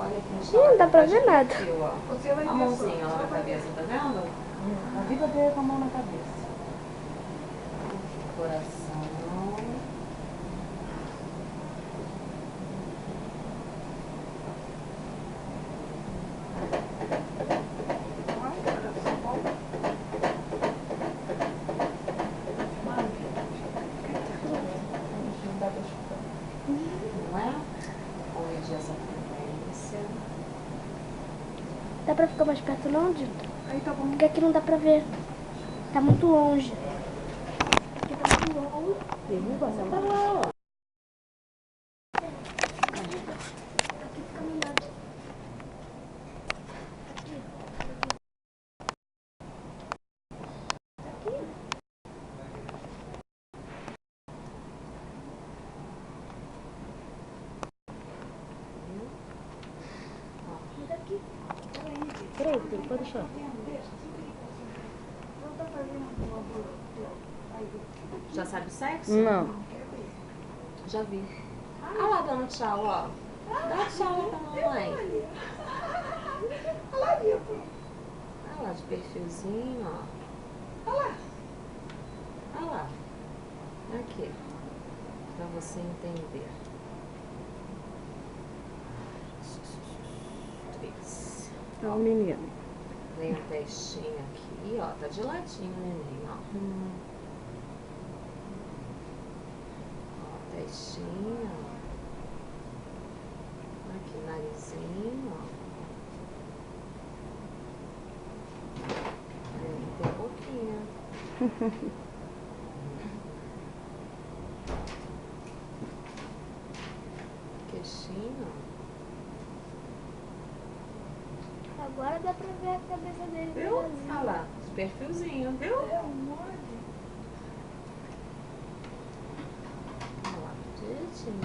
Olha aqui no Ih, chão. não dá pra ver nada. A mãozinha lá na cabeça, tá vendo? A vida dele com a mão na cabeça. Coração. Não é? Vamos medir essa frequência. Dá pra ficar mais perto não, Dito? Aí tá bom. Porque aqui não dá pra ver. Tá muito longe. Aqui tá muito longe. Tá lá, ó. Aqui fica melhor. Aqui. Peraí, pode deixar. Já sabe o sexo? Não. Já vi. Olha lá dando tchau, ó. Dá tchau pra mamãe. Olha lá de perfilzinho, ó. Olha lá. Aqui. Pra você entender. 3. É um menino. Vem a testinha aqui, ó. Tá de ladinho, neném, ó. Ó, testinha. Aqui, narizinho, ó. Aí tem boquinha. Queixinho. Agora dá pra ver a cabeça dele. Viu? Olha lá, de perfilzinho, viu? É um monte. Olha lá, direitinho.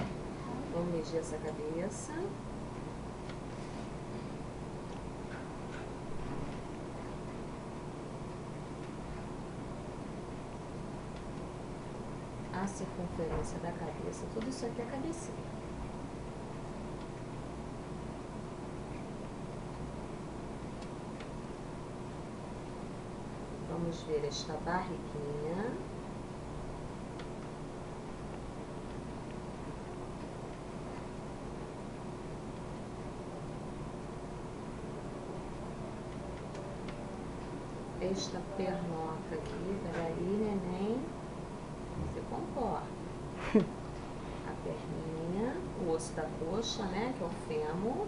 Vamos medir essa cabeça. A circunferência da cabeça, tudo isso aqui é a cabecinha. Vamos ver esta barriguinha. Esta pernoca aqui, peraí, neném. Se comporta. A perninha, o osso da coxa, né, que é o fêmur.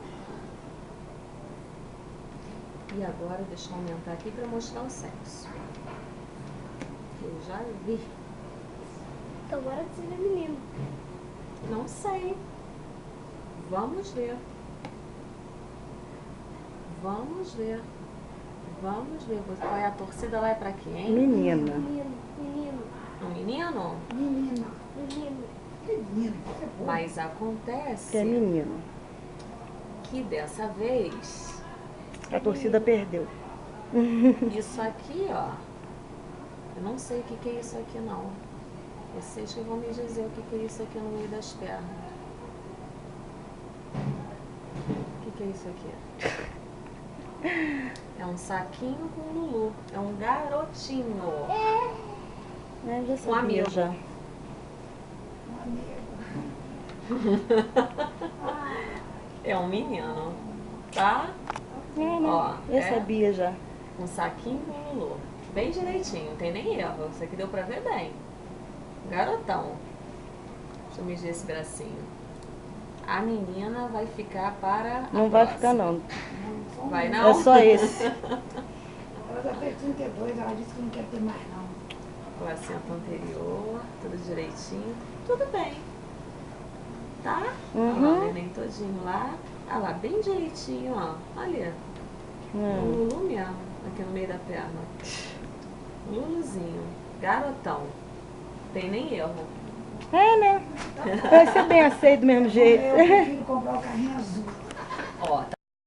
E agora, deixa eu aumentar aqui para mostrar o sexo. Eu já vi. Então agora você vê menino. Não sei. Vamos ver. Vamos ver. Vamos ver. Qual é a torcida lá? É pra quem? Menina. Menino, menino, Um menino? Menina. menino. Menina. Mas acontece Que é menino. que dessa vez, A torcida perdeu. isso aqui, ó, eu não sei o que é isso aqui não. Vocês que vão me dizer o que é isso aqui no meio das pernas. O que é isso aqui? É um saquinho com Lulu. É um garotinho. É, já sabia, amigo. já. É um menino, tá? É, né? Ó, Eu é sabia já. um saquinho com Lulu. Bem direitinho, não tem nem erro. Isso aqui deu pra ver bem. Garotão. Deixa eu medir esse bracinho. A menina vai ficar para a Não vai próxima. ficar, não. Vai não? É só esse. Ela já fez 32, ela disse que não quer ter mais não. O assento anterior, tudo direitinho. Tudo bem. Tá? Olha lá, o neném todinho lá. Olha lá, bem direitinho, ó. Olha. Um Lulu mesmo, aqui no meio da perna. Um Luluzinho. Garotão. Tem nem erro. É, né? Vai ser bem aceito do mesmo jeito. Eu prefiro comprar o carrinho azul. Ó, tá